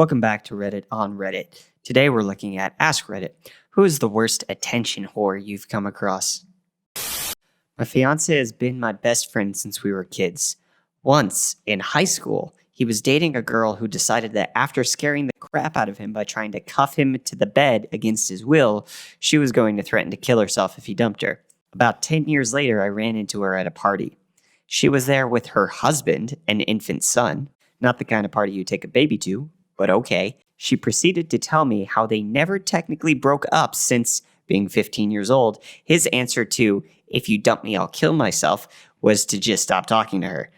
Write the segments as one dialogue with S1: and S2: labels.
S1: Welcome back to Reddit on Reddit. Today we're looking at AskReddit. Who is the worst attention whore you've come across? My fiance has been my best friend since we were kids. Once, in high school, he was dating a girl who decided that after scaring the crap out of him by trying to cuff him to the bed against his will, she was going to threaten to kill herself if he dumped her. About 10 years later, I ran into her at a party. She was there with her husband and infant son. Not the kind of party you take a baby to, but okay. She proceeded to tell me how they never technically broke up since, being 15 years old, his answer to, "If you dump me, I'll kill myself," was to just stop talking to her.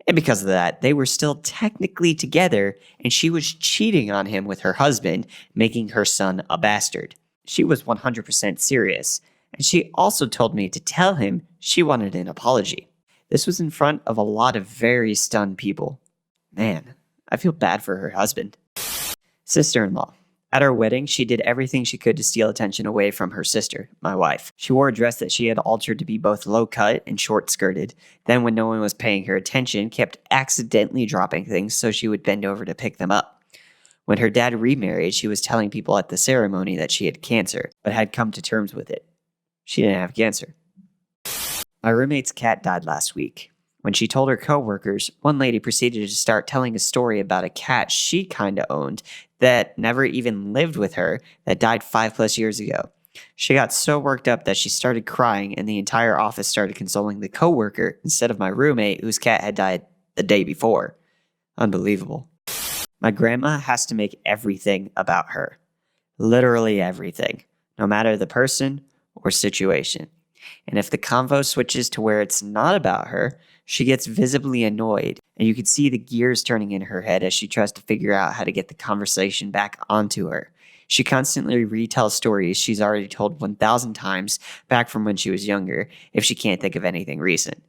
S1: And because of that, they were still technically together, and she was cheating on him with her husband, making her son a bastard. She was 100% serious, and she also told me to tell him she wanted an apology. This was in front of a lot of very stunned people. Man, I feel bad for her husband. Sister-in-law. At our wedding, she did everything she could to steal attention away from her sister, my wife. She wore a dress that she had altered to be both low-cut and short-skirted. Then, when no one was paying her attention, kept accidentally dropping things so she would bend over to pick them up. When her dad remarried, she was telling people at the ceremony that she had cancer, but had come to terms with it. She didn't have cancer. My roommate's cat died last week. When she told her coworkers, one lady proceeded to start telling a story about a cat she kinda owned that never even lived with her that died 5+ years ago. She got so worked up that she started crying, and the entire office started consoling the coworker instead of my roommate whose cat had died the day before. Unbelievable. My grandma has to make everything about her. Literally everything, no matter the person or situation. And if the convo switches to where it's not about her, she gets visibly annoyed, and you can see the gears turning in her head as she tries to figure out how to get the conversation back onto her. She constantly retells stories she's already told 1,000 times back from when she was younger, if she can't think of anything recent.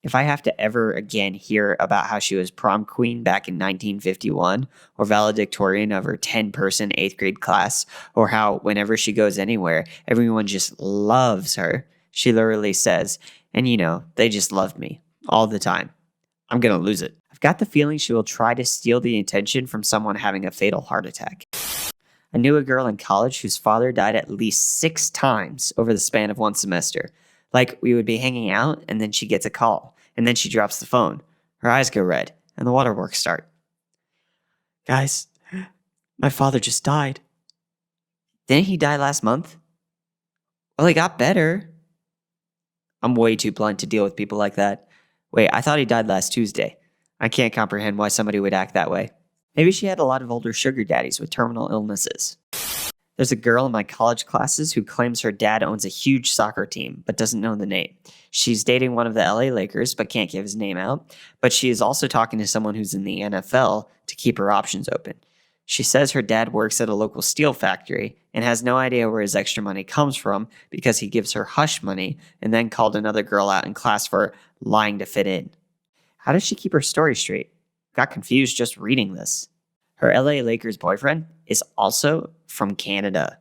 S1: If I have to ever again hear about how she was prom queen back in 1951, or valedictorian of her 10-person 8th grade class, or how whenever she goes anywhere, everyone just loves her, she literally says, "And they just loved me all the time," I'm going to lose it. I've got the feeling she will try to steal the attention from someone having a fatal heart attack. I knew a girl in college whose father died at least 6 times over the span of one semester. Like, we would be hanging out, and then she gets a call, and then she drops the phone. Her eyes go red, and the waterworks start. "Guys, my father just died." "Didn't he die last month?" "Well, he got better." I'm way too blunt to deal with people like that. "Wait, I thought he died last Tuesday." I can't comprehend why somebody would act that way. Maybe she had a lot of older sugar daddies with terminal illnesses. There's a girl in my college classes who claims her dad owns a huge soccer team, but doesn't know the name. She's dating one of the LA Lakers, but can't give his name out. But she is also talking to someone who's in the NFL to keep her options open. She says her dad works at a local steel factory and has no idea where his extra money comes from because he gives her hush money and then called another girl out in class for lying to fit in. How does she keep her story straight? Got confused just reading this. Her LA Lakers boyfriend is also from Canada.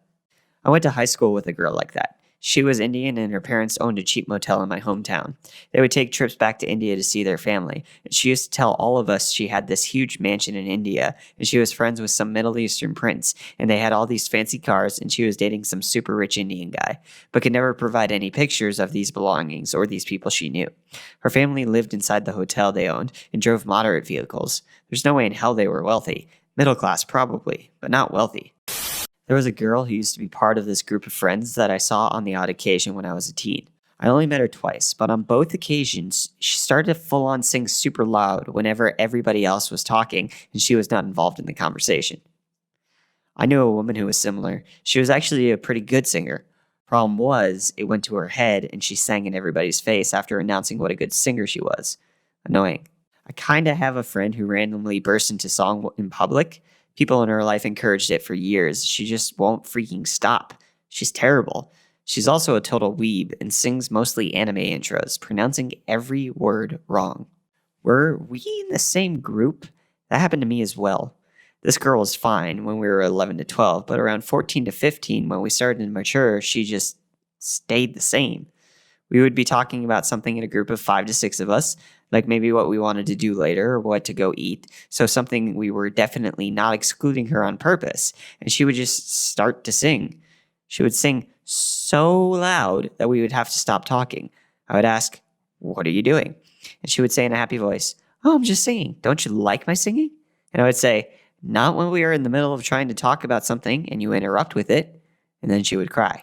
S1: I went to high school with a girl like that. She was Indian and her parents owned a cheap motel in my hometown. They would take trips back to India to see their family. And she used to tell all of us she had this huge mansion in India and she was friends with some Middle Eastern prince and they had all these fancy cars and she was dating some super rich Indian guy, but could never provide any pictures of these belongings or these people she knew. Her family lived inside the hotel they owned and drove moderate vehicles. There's no way in hell they were wealthy. Middle class probably, but not wealthy. There was a girl who used to be part of this group of friends that I saw on the odd occasion when I was a teen. I only met her twice, but on both occasions, she started to full-on sing super loud whenever everybody else was talking and she was not involved in the conversation. I knew a woman who was similar. She was actually a pretty good singer. Problem was, it went to her head and she sang in everybody's face after announcing what a good singer she was. Annoying. I kinda have a friend who randomly burst into song in public. People in her life encouraged it for years. She just won't freaking stop. She's terrible. She's also a total weeb and sings mostly anime intros, pronouncing every word wrong. Were we in the same group? That happened to me as well. This girl was fine when we were 11 to 12, but around 14 to 15, when we started to mature, she just stayed the same. We would be talking about something in a group of 5 to 6 of us. like maybe what we wanted to do later or what to go eat. So something we were definitely not excluding her on purpose. And she would just start to sing. She would sing so loud that we would have to stop talking. I would ask, "What are you doing?" And she would say in a happy voice, "Oh, I'm just singing. Don't you like my singing?" And I would say, "Not when we are in the middle of trying to talk about something and you interrupt with it." And then she would cry.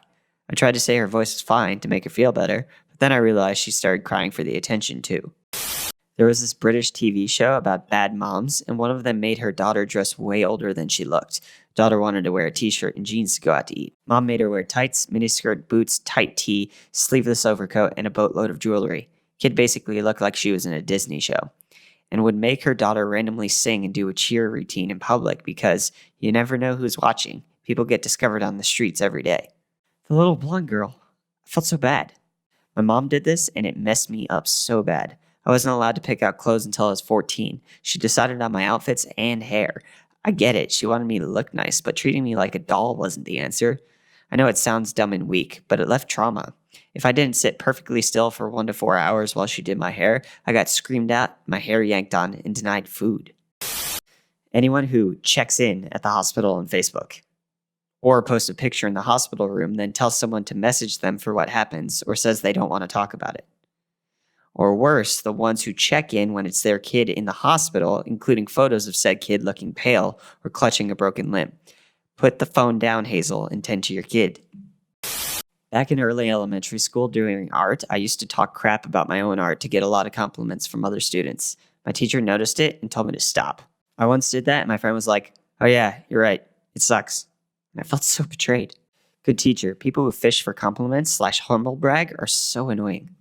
S1: I tried to say her voice was fine to make her feel better, but then I realized she started crying for the attention too. There was this British TV show about bad moms, and one of them made her daughter dress way older than she looked. Daughter wanted to wear a t-shirt and jeans to go out to eat. Mom made her wear tights, miniskirt, boots, tight tee, sleeveless overcoat, and a boatload of jewelry. Kid basically looked like she was in a Disney show. And would make her daughter randomly sing and do a cheer routine in public because you never know who's watching. People get discovered on the streets every day. The little blonde girl. I felt so bad. My mom did this and it messed me up so bad. I wasn't allowed to pick out clothes until I was 14. She decided on my outfits and hair. I get it, she wanted me to look nice, but treating me like a doll wasn't the answer. I know it sounds dumb and weak, but it left trauma. If I didn't sit perfectly still for 1 to 4 hours while she did my hair, I got screamed at, my hair yanked on, and denied food. Anyone who checks in at the hospital on Facebook, or posts a picture in the hospital room, then tells someone to message them for what happens, or says they don't want to talk about it. Or worse, the ones who check in when it's their kid in the hospital, including photos of said kid looking pale or clutching a broken limb. Put the phone down, Hazel, and tend to your kid. Back in early elementary school during art, I used to talk crap about my own art to get a lot of compliments from other students. My teacher noticed it and told me to stop. I once did that and my friend was like, "Oh yeah, you're right. It sucks." And I felt so betrayed. Good teacher. People who fish for compliments / humble brag are so annoying.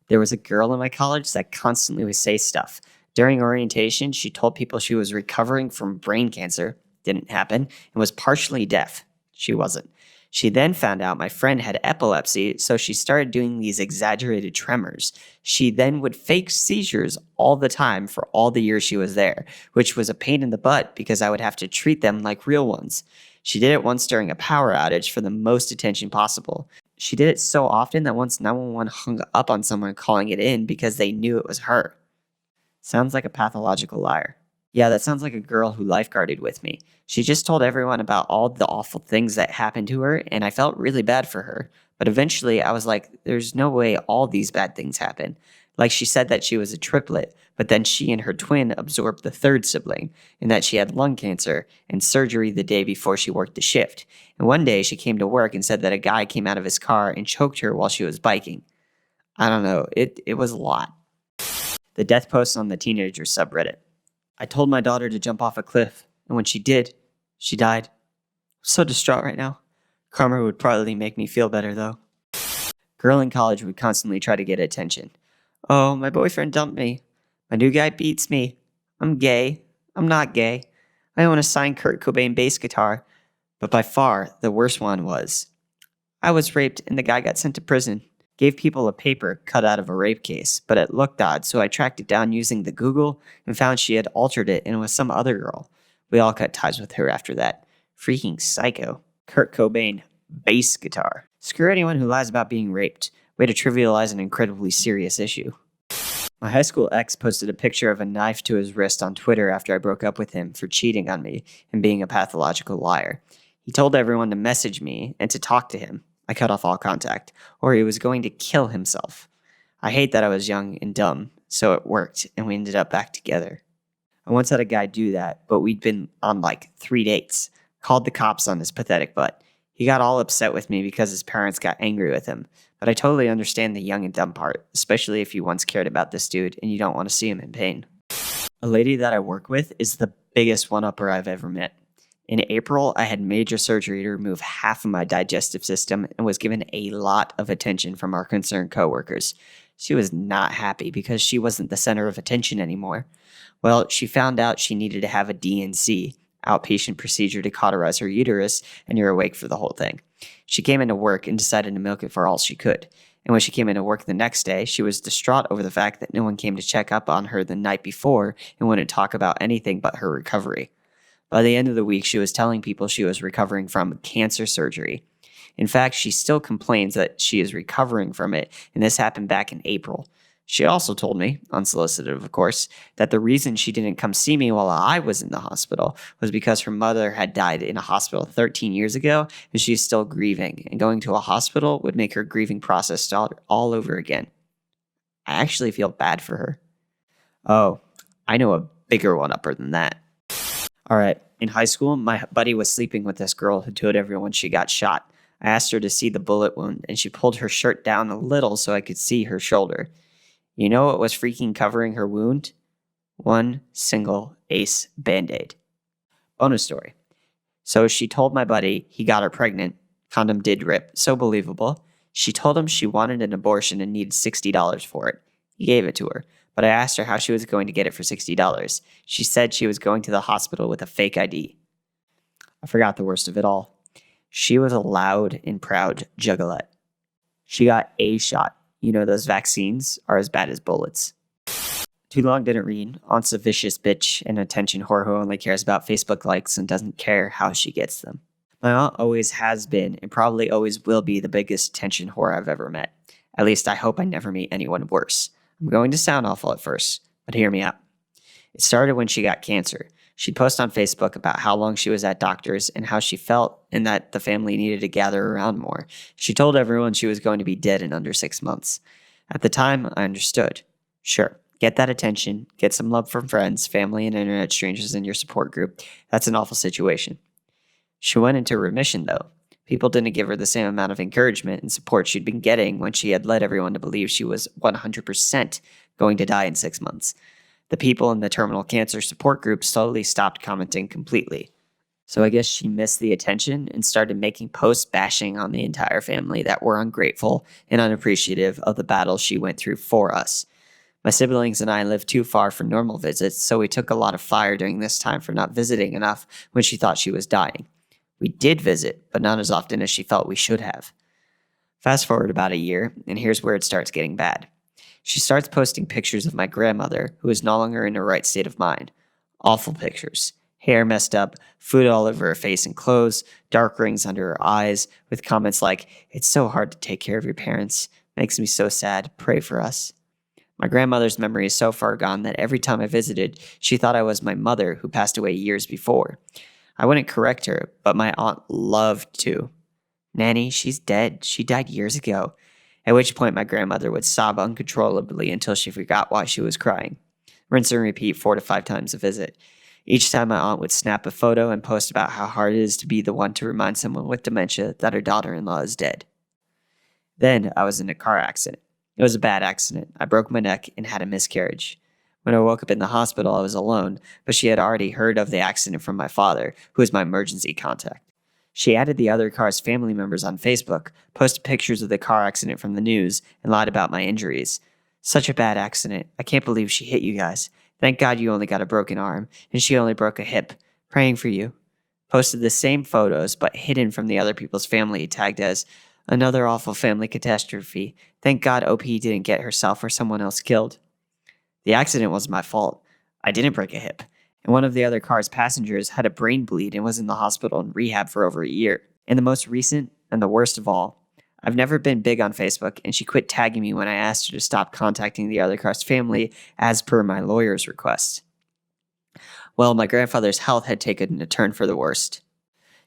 S1: There was a girl in my college that constantly would say stuff. During orientation, she told people she was recovering from brain cancer. Didn't happen. And was partially deaf. She wasn't. She then found out my friend had epilepsy, so she started doing these exaggerated tremors. She then would fake seizures all the time for all the years she was there, which was a pain in the butt because I would have to treat them like real ones. She did it once during a power outage for the most attention possible. She did it so often that once 911 hung up on someone calling it in because they knew it was her. Sounds like a pathological liar. Yeah, that sounds like a girl who lifeguarded with me. She just told everyone about all the awful things that happened to her, and I felt really bad for her. But eventually, I was like, there's no way all these bad things happen. Like she said that she was a triplet, but then she and her twin absorbed the third sibling, and that she had lung cancer and surgery the day before she worked the shift. And one day, she came to work and said that a guy came out of his car and choked her while she was biking. I don't know, it was a lot. The death post on the teenager subreddit. I told my daughter to jump off a cliff, and when she did, she died. I'm so distraught right now. Karma would probably make me feel better, though. Girl in college would constantly try to get attention. "Oh, my boyfriend dumped me. My new guy beats me. I'm gay. I'm not gay. I own a signed Kurt Cobain bass guitar." But by far, the worst one was, "I was raped and the guy got sent to prison." Gave people a paper cut out of a rape case, but it looked odd, so I tracked it down using the Google and found she had altered it and it was some other girl. We all cut ties with her after that. Freaking psycho. Kurt Cobain, bass guitar. Screw anyone who lies about being raped. Way to trivialize an incredibly serious issue. My high school ex posted a picture of a knife to his wrist on Twitter after I broke up with him for cheating on me and being a pathological liar. He told everyone to message me and to talk to him. I cut off all contact, or he was going to kill himself. I hate that I was young and dumb, so it worked, and we ended up back together. I once had a guy do that, but we'd been on like 3 dates. Called the cops on his pathetic butt. He got all upset with me because his parents got angry with him, but I totally understand the young and dumb part, especially if you once cared about this dude and you don't want to see him in pain. A lady that I work with is the biggest one-upper I've ever met. In April, I had major surgery to remove half of my digestive system and was given a lot of attention from our concerned coworkers. She was not happy because she wasn't the center of attention anymore. Well, she found out she needed to have a DNC, outpatient procedure to cauterize her uterus, and you're awake for the whole thing. She came into work and decided to milk it for all she could. And when she came into work the next day, she was distraught over the fact that no one came to check up on her the night before and wouldn't talk about anything but her recovery. By the end of the week, she was telling people she was recovering from cancer surgery. In fact, she still complains that she is recovering from it, and this happened back in April. She also told me, unsolicited of course, that the reason she didn't come see me while I was in the hospital was because her mother had died in a hospital 13 years ago and she's still grieving, and going to a hospital would make her grieving process start all over again. I actually feel bad for her. Oh, I know a bigger one-upper than that. All right, in high school, my buddy was sleeping with this girl who told everyone she got shot. I asked her to see the bullet wound, and she pulled her shirt down a little so I could see her shoulder. You know what was freaking covering her wound? One single ace Band-Aid. Bonus story. So she told my buddy he got her pregnant. Condom did rip. So believable. She told him she wanted an abortion and needed $60 for it. He gave it to her, but I asked her how she was going to get it for $60. She said she was going to the hospital with a fake ID. I forgot the worst of it all. She was a loud and proud juggalette. She got a shot. You know those vaccines are as bad as bullets. Too long didn't read. Aunt's a vicious bitch and attention whore who only cares about Facebook likes and doesn't care how she gets them. My aunt always has been and probably always will be the biggest attention whore I've ever met. At least I hope I never meet anyone worse. I'm going to sound awful at first, but hear me out. It started when she got cancer. She'd post on Facebook about how long she was at doctors and how she felt and that the family needed to gather around more. She told everyone she was going to be dead in under 6 months. At the time, I understood. Sure, get that attention, get some love from friends, family, and internet strangers in your support group. That's an awful situation. She went into remission, though. People didn't give her the same amount of encouragement and support she'd been getting when she had led everyone to believe she was 100% going to die in 6 months. The people in the terminal cancer support group slowly stopped commenting completely. So I guess she missed the attention and started making posts bashing on the entire family that were ungrateful and unappreciative of the battle she went through for us. My siblings and I lived too far for normal visits, so we took a lot of fire during this time for not visiting enough when she thought she was dying. We did visit, but not as often as she felt we should have. Fast forward about a year, and here's where it starts getting bad. She starts posting pictures of my grandmother, who is no longer in her right state of mind. Awful pictures. Hair messed up, food all over her face and clothes, dark rings under her eyes, with comments like, "It's so hard to take care of your parents. Makes me so sad. Pray for us." My grandmother's memory is so far gone that every time I visited, she thought I was my mother who passed away years before. I wouldn't correct her, but my aunt loved to. "Nanny, she's dead. She died years ago." At which point my grandmother would sob uncontrollably until she forgot why she was crying. Rinse and repeat 4 to 5 times a visit. Each time my aunt would snap a photo and post about how hard it is to be the one to remind someone with dementia that her daughter-in-law is dead. Then I was in a car accident. It was a bad accident. I broke my neck and had a miscarriage. When I woke up in the hospital, I was alone, but she had already heard of the accident from my father, who was my emergency contact. She added the other car's family members on Facebook, posted pictures of the car accident from the news, and lied about my injuries. "Such a bad accident. I can't believe she hit you guys. Thank God you only got a broken arm, and she only broke a hip. Praying for you." Posted the same photos, but hidden from the other people's family, tagged as, "Another awful family catastrophe. Thank God OP didn't get herself or someone else killed." The accident wasn't my fault. I didn't break a hip. And one of the other car's passengers had a brain bleed and was in the hospital in rehab for over a year. And the most recent, and the worst of all, I've never been big on Facebook, and she quit tagging me when I asked her to stop contacting the other car's family as per my lawyer's request. Well, my grandfather's health had taken a turn for the worst.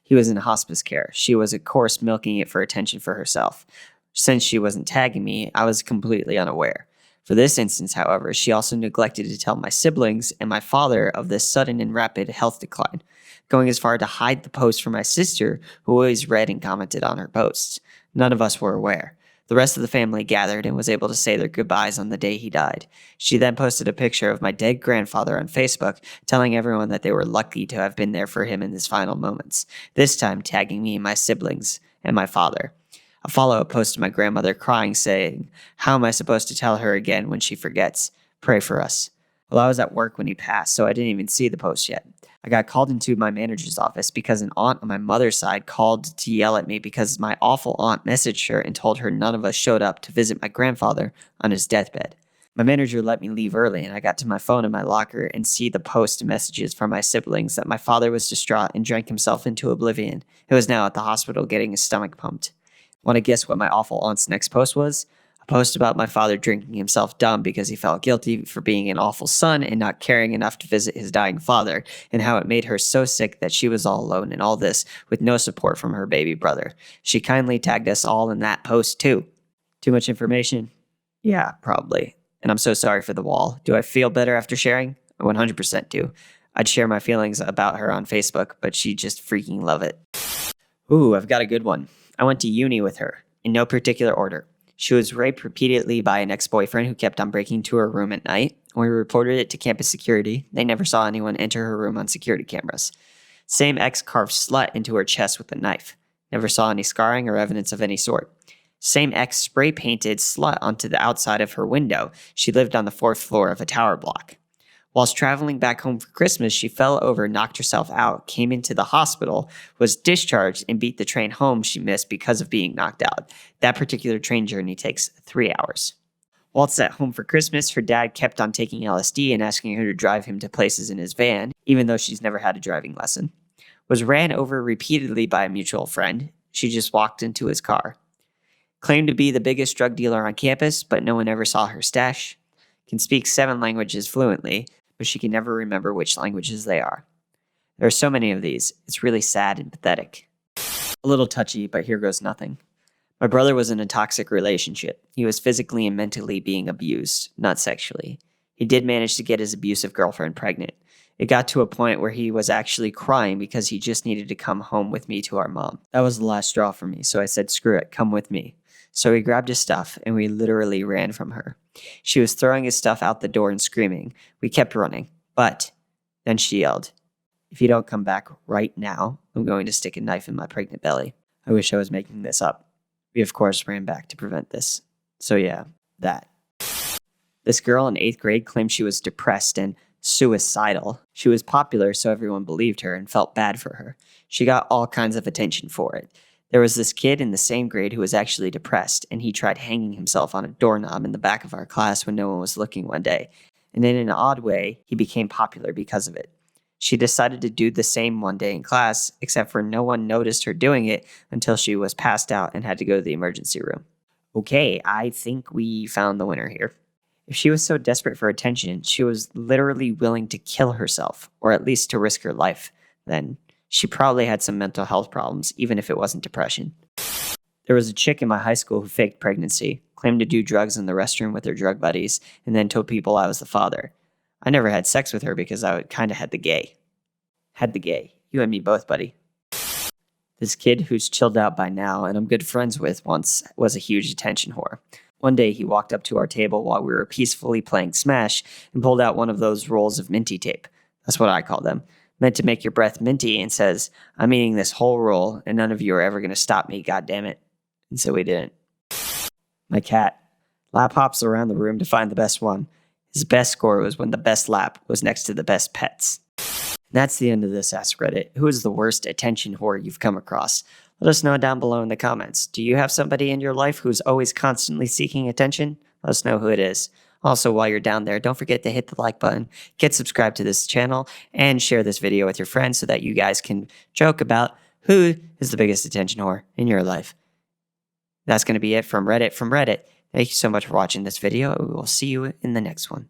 S1: He was in hospice care. She was, of course, milking it for attention for herself. Since she wasn't tagging me, I was completely unaware. For this instance, however, she also neglected to tell my siblings and my father of this sudden and rapid health decline, going as far to hide the post from my sister, who always read and commented on her posts. None of us were aware. The rest of the family gathered and was able to say their goodbyes on the day he died. She then posted a picture of my dead grandfather on Facebook, telling everyone that they were lucky to have been there for him in his final moments, this time tagging me and my siblings and my father. A follow-up post to my grandmother crying, saying, "How am I supposed to tell her again when she forgets? Pray for us." Well, I was at work when he passed, so I didn't even see the post yet. I got called into my manager's office because an aunt on my mother's side called to yell at me because my awful aunt messaged her and told her none of us showed up to visit my grandfather on his deathbed. My manager let me leave early, and I got to my phone in my locker and see the post and messages from my siblings that my father was distraught and drank himself into oblivion. He was now at the hospital getting his stomach pumped. Want to guess what my awful aunt's next post was? A post about my father drinking himself dumb because he felt guilty for being an awful son and not caring enough to visit his dying father, and how it made her so sick that she was all alone in all this with no support from her baby brother. She kindly tagged us all in that post too. Too much information? Yeah, probably. And I'm so sorry for the wall. Do I feel better after sharing? I 100% do. I'd share my feelings about her on Facebook, but she'd just freaking love it. Ooh, I've got a good one. I went to uni with her, in no particular order. She was raped repeatedly by an ex-boyfriend who kept on breaking into her room at night. When we reported it to campus security, they never saw anyone enter her room on security cameras. Same ex carved slut into her chest with a knife. Never saw any scarring or evidence of any sort. Same ex spray painted slut onto the outside of her window. She lived on the 4th floor of a tower block. Whilst traveling back home for Christmas, she fell over, knocked herself out, came into the hospital, was discharged, and beat the train home she missed because of being knocked out. That particular train journey takes 3 hours. Whilst at home for Christmas, her dad kept on taking LSD and asking her to drive him to places in his van, even though she's never had a driving lesson. Was ran over repeatedly by a mutual friend. She just walked into his car. Claimed to be the biggest drug dealer on campus, but no one ever saw her stash. Can speak 7 languages fluently, but she can never remember which languages they are. There are so many of these. It's really sad and pathetic. A little touchy, but here goes nothing. My brother was in a toxic relationship. He was physically and mentally being abused, not sexually. He did manage to get his abusive girlfriend pregnant. It got to a point where he was actually crying because he just needed to come home with me to our mom. That was the last straw for me, so I said, screw it, come with me. So he grabbed his stuff, and we literally ran from her. She was throwing his stuff out the door and screaming. We kept running, but then she yelled, "If you don't come back right now, I'm going to stick a knife in my pregnant belly." I wish I was making this up. We, of course, ran back to prevent this. So yeah, that. This girl in 8th grade claimed she was depressed and suicidal. She was popular, so everyone believed her and felt bad for her. She got all kinds of attention for it. There was this kid in the same grade who was actually depressed, and he tried hanging himself on a doorknob in the back of our class when no one was looking one day. And in an odd way, he became popular because of it. She decided to do the same one day in class, except for no one noticed her doing it until she was passed out and had to go to the emergency room. Okay, I think we found the winner here. If she was so desperate for attention, she was literally willing to kill herself, or at least to risk her life, then she probably had some mental health problems, even if it wasn't depression. There was a chick in my high school who faked pregnancy, claimed to do drugs in the restroom with her drug buddies, and then told people I was the father. I never had sex with her because I kind of had the gay. Had the gay. You and me both, buddy. This kid who's chilled out by now and I'm good friends with once was a huge attention whore. One day he walked up to our table while we were peacefully playing Smash and pulled out one of those rolls of minty tape. That's what I call them. Meant to make your breath minty, and says, "I'm eating this whole roll and none of you are ever going to stop me, goddammit." And so we didn't. My cat. Lap hops around the room to find the best one. His best score was when the best lap was next to the best pets. That's the end of this Ask Reddit. Who is the worst attention whore you've come across? Let us know down below in the comments. Do you have somebody in your life who's always constantly seeking attention? Let us know who it is. Also, while you're down there, don't forget to hit the like button, get subscribed to this channel, and share this video with your friends so that you guys can joke about who is the biggest attention whore in your life. That's going to be it from Reddit. Thank you so much for watching this video. We will see you in the next one.